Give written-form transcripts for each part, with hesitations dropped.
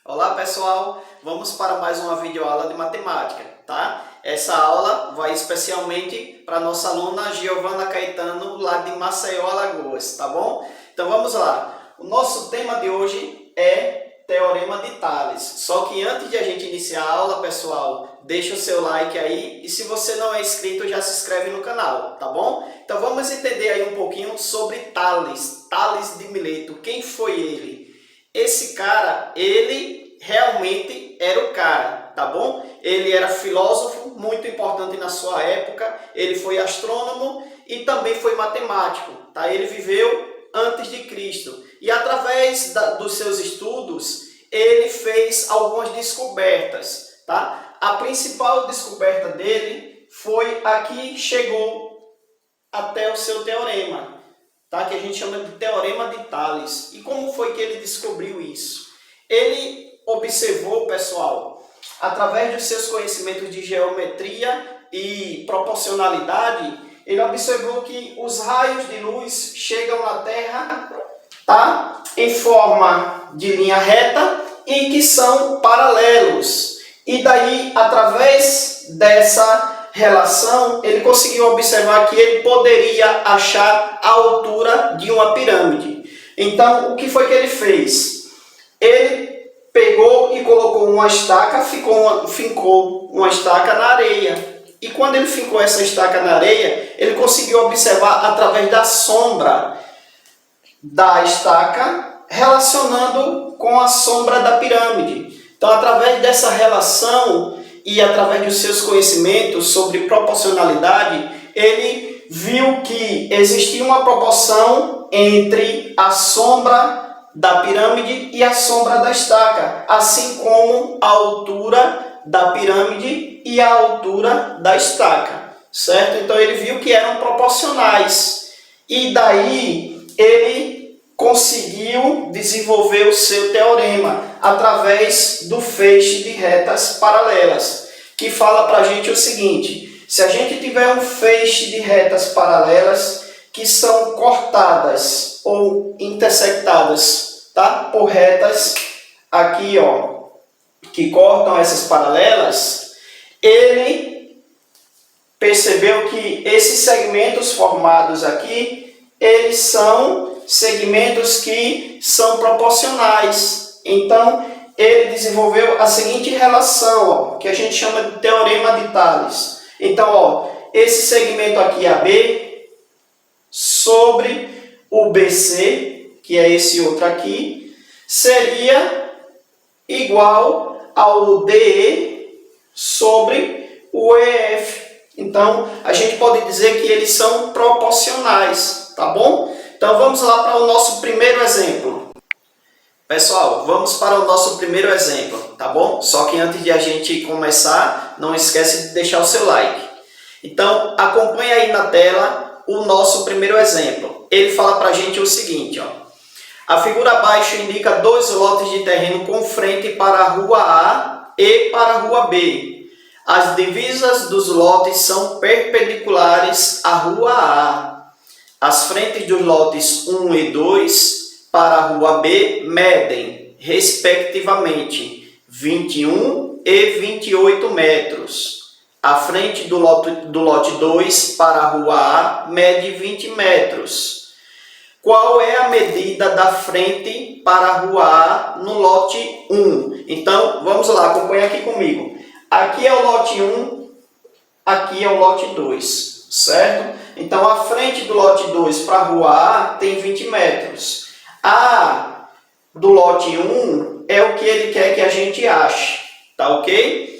Olá pessoal, vamos para mais uma videoaula de matemática, tá? Essa aula vai especialmente para nossa aluna Giovana Caetano, lá de Maceió, Alagoas, tá bom? Então vamos lá. O nosso tema de hoje é Teorema de Tales. Só que antes de a gente iniciar a aula, pessoal, deixa o seu like aí e se você não é inscrito, já se inscreve no canal, tá bom? Então vamos entender aí um pouquinho sobre Tales, Tales de Mileto. Quem foi ele? Esse cara, ele realmente era o cara, tá bom? Ele era filósofo, muito importante na sua época, ele foi astrônomo e também foi matemático, tá? Ele viveu antes de Cristo e através dos seus estudos, ele fez algumas descobertas, tá? A principal descoberta dele foi a que chegou até o seu teorema, tá? Que a gente chama de Teorema de Tales. E como foi que ele descobriu isso? Ele observou, pessoal, através dos seus conhecimentos de geometria e proporcionalidade, ele observou que os raios de luz chegam na Terra, tá? Em forma de linha reta e que são paralelos. E daí, através dessa relação, ele conseguiu observar que ele poderia achar a altura de uma pirâmide. Então, o que foi que ele fez? Ele pegou e colocou uma estaca, fincou uma estaca na areia. E quando ele fincou essa estaca na areia, ele conseguiu observar através da sombra da estaca, relacionando com a sombra da pirâmide. Então, através dessa relação e através dos seus conhecimentos sobre proporcionalidade, ele viu que existia uma proporção entre a sombra da pirâmide e a sombra da estaca, assim como a altura da pirâmide e a altura da estaca, certo? Então ele viu que eram proporcionais e daí ele conseguiu desenvolver o seu teorema através do feixe de retas paralelas, que fala para a gente o seguinte: se a gente tiver um feixe de retas paralelas que são cortadas ou intersectadas, tá? Por retas aqui, ó, que cortam essas paralelas, ele percebeu que esses segmentos formados aqui, eles são segmentos que são proporcionais. Então, ele desenvolveu a seguinte relação, ó, que a gente chama de Teorema de Tales. Então, ó, esse segmento aqui AB sobre o BC, que é esse outro aqui, seria igual ao DE sobre o EF. Então, a gente pode dizer que eles são proporcionais, tá bom? Então, vamos lá para o nosso primeiro exemplo. Pessoal, vamos para o nosso primeiro exemplo, tá bom? Só que antes de a gente começar, não esquece de deixar o seu like. Então, acompanhe aí na tela o nosso primeiro exemplo. Ele fala para a gente o seguinte, ó. A figura abaixo indica dois lotes de terreno com frente para a rua A e para a rua B. As divisas dos lotes são perpendiculares à rua A. As frentes dos lotes 1 e 2 para a rua B medem, respectivamente, 21 e 28 metros. A frente do lote 2 para a rua A mede 20 metros. Qual é a medida da frente para a rua A no lote 1? Então, vamos lá, acompanha aqui comigo. Aqui é o lote 1, aqui é o lote 2, certo? Então, a frente do lote 2 para a rua A tem 20 metros. A do lote 1 é o que ele quer que a gente ache, tá ok?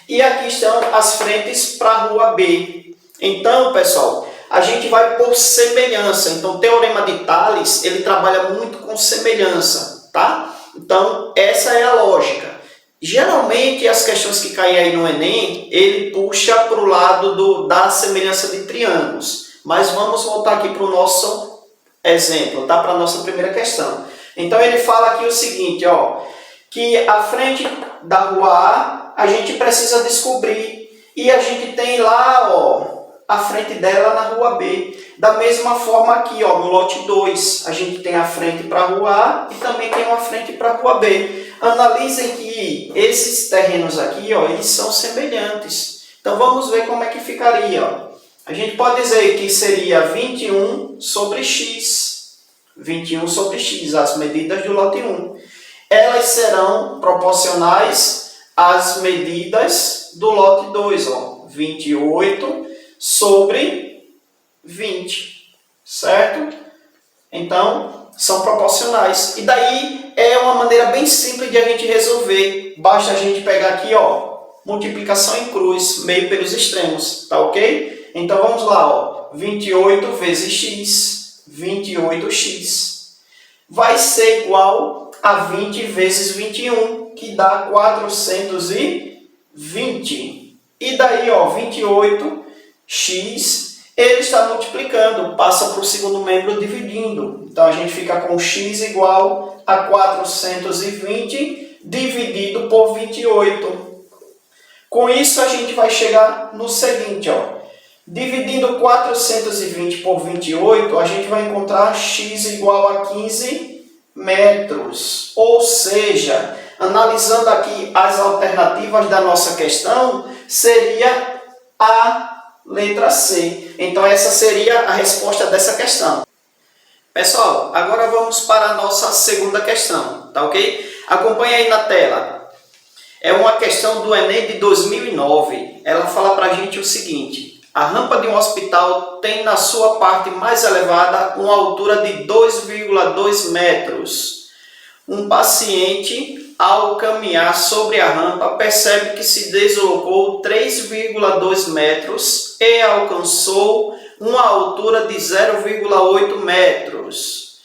E aqui estão as frentes para a rua B. Então, pessoal, a gente vai por semelhança. Então, o Teorema de Tales, ele trabalha muito com semelhança, tá? Então, essa é a lógica. Geralmente, as questões que caem aí no Enem, ele puxa para o lado da semelhança de triângulos. Mas vamos voltar aqui para o nosso exemplo, tá? Para a nossa primeira questão. Então, ele fala aqui o seguinte, ó, que a frente da rua A, a gente precisa descobrir. E a gente tem lá, ó, a frente dela na rua B. Da mesma forma aqui, ó, no lote 2, a gente tem a frente para a rua A e também tem uma frente para a rua B. Analisem que esses terrenos aqui, ó, eles são semelhantes. Então vamos ver como é que ficaria. Ó. A gente pode dizer que seria 21 sobre x. 21 sobre x, as medidas do lote 1. Elas serão proporcionais às medidas do lote 2. Ó. 28 sobre 20, certo? Então, são proporcionais. E daí é uma maneira bem simples de a gente resolver. Basta a gente pegar aqui, ó, multiplicação em cruz, meio pelos extremos, tá ok? Então vamos lá, ó, 28 vezes x, 28x, vai ser igual a 20 vezes 21, que dá 420. E daí, ó, 28x, ele está multiplicando, passa para o segundo membro dividindo. Então a gente fica com x igual a 420 dividido por 28. Com isso a gente vai chegar no seguinte, ó. Dividindo 420 por 28, a gente vai encontrar x igual a 15 metros. Ou seja, analisando aqui as alternativas da nossa questão, seria a letra C. Então essa seria a resposta dessa questão. Pessoal, agora vamos para a nossa segunda questão, tá ok? Acompanhe aí na tela. É uma questão do Enem de 2009. Ela fala para a gente o seguinte: a rampa de um hospital tem na sua parte mais elevada uma altura de 2,2 metros. Um paciente, ao caminhar sobre a rampa, percebe que se deslocou 3,2 metros e alcançou uma altura de 0,8 metros.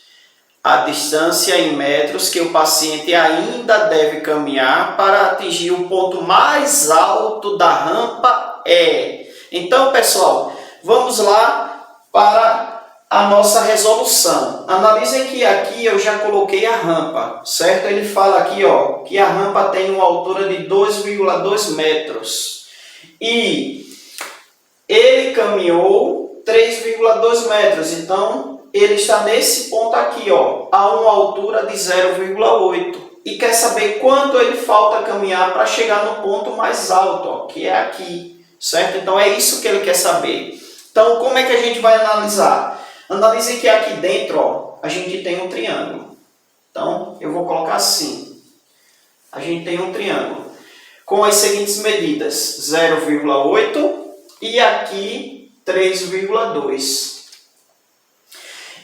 A distância em metros que o paciente ainda deve caminhar para atingir o ponto mais alto da rampa é... Então, pessoal, vamos lá para a nossa resolução. Analisem que aqui eu já coloquei a rampa, certo? Ele fala aqui, ó, que a rampa tem uma altura de 2,2 metros. E ele caminhou 3,2 metros. Então, ele está nesse ponto aqui, ó, a uma altura de 0,8. E quer saber quanto ele falta caminhar para chegar no ponto mais alto, ó, que é aqui, certo? Então, é isso que ele quer saber. Então, como é que a gente vai analisar? Analisem que aqui dentro, ó, a gente tem um triângulo. Então, eu vou colocar assim. A gente tem um triângulo com as seguintes medidas: 0,8 e aqui 3,2.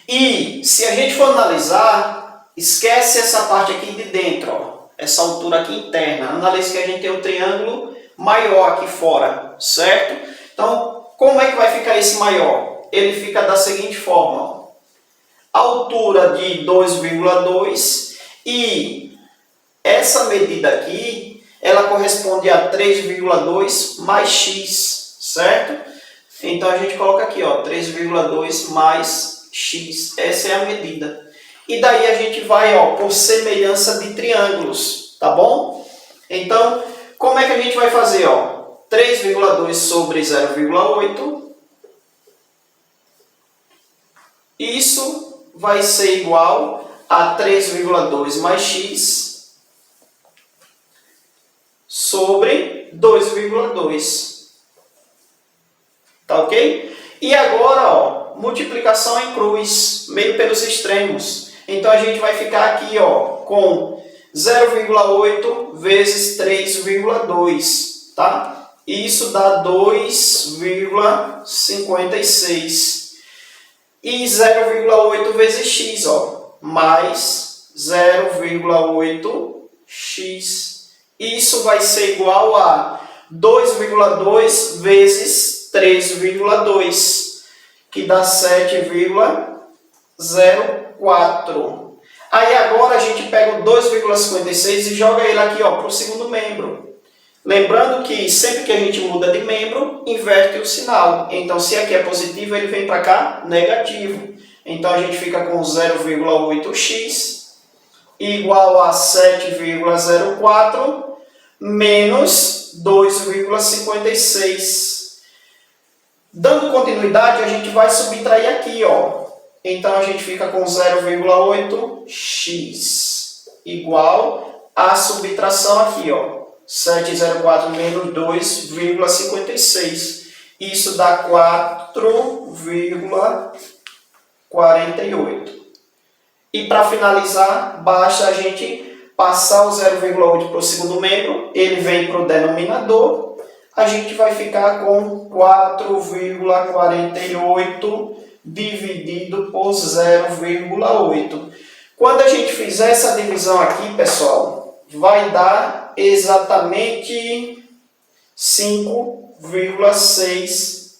E se a gente for analisar, esquece essa parte aqui de dentro, ó, essa altura aqui interna. Analise que a gente tem um triângulo maior aqui fora, certo? Então, como é que vai ficar esse maior? Ele fica da seguinte forma, ó. Altura de 2,2 e essa medida aqui, ela corresponde a 3,2 mais x, certo? Então a gente coloca aqui, ó, 3,2 mais x, essa é a medida. E daí a gente vai, ó, por semelhança de triângulos, tá bom? Então, como é que a gente vai fazer, ó? 3,2 sobre 0,8. Isso vai ser igual a 3,2 mais x sobre 2,2. Tá ok? E agora, ó, multiplicação em cruz, meio pelos extremos. Então a gente vai ficar aqui, ó, com 0,8 vezes 3,2, tá? Isso dá 2,56. E 0,8 vezes x, ó, mais 0,8x. Isso vai ser igual a 2,2 vezes 3,2, que dá 7,04. Aí agora a gente pega o 2,56 e joga ele aqui, ó, para o segundo membro. Lembrando que sempre que a gente muda de membro, inverte o sinal. Então, se aqui é positivo, ele vem para cá negativo. Então, a gente fica com 0,8x igual a 7,04 menos 2,56. Dando continuidade, a gente vai subtrair aqui, ó. Então, a gente fica com 0,8x igual a subtração aqui, ó. 704 menos 2,56. Isso dá 4,48. E para finalizar, basta a gente passar o 0,8 para o segundo membro, ele vem para o denominador, a gente vai ficar com 4,48 dividido por 0,8. Quando a gente fizer essa divisão aqui, pessoal, vai dar exatamente 5,6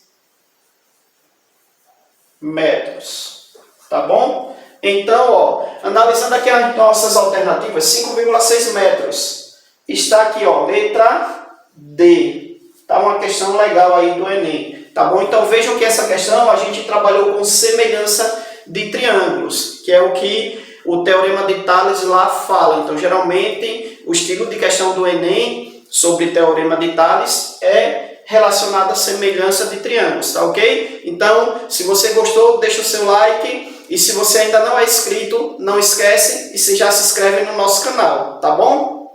metros. Tá bom? Então, ó, analisando aqui as nossas alternativas, 5,6 metros. Está aqui, ó, letra D. Tá uma questão legal aí do Enem. Tá bom? Então vejam que essa questão a gente trabalhou com semelhança de triângulos, que é o que o Teorema de Tales lá fala. Então, geralmente, o estilo de questão do Enem sobre Teorema de Tales é relacionado à semelhança de triângulos, tá ok? Então, se você gostou, deixa o seu like. E se você ainda não é inscrito, não esquece e se já se inscreve no nosso canal, tá bom?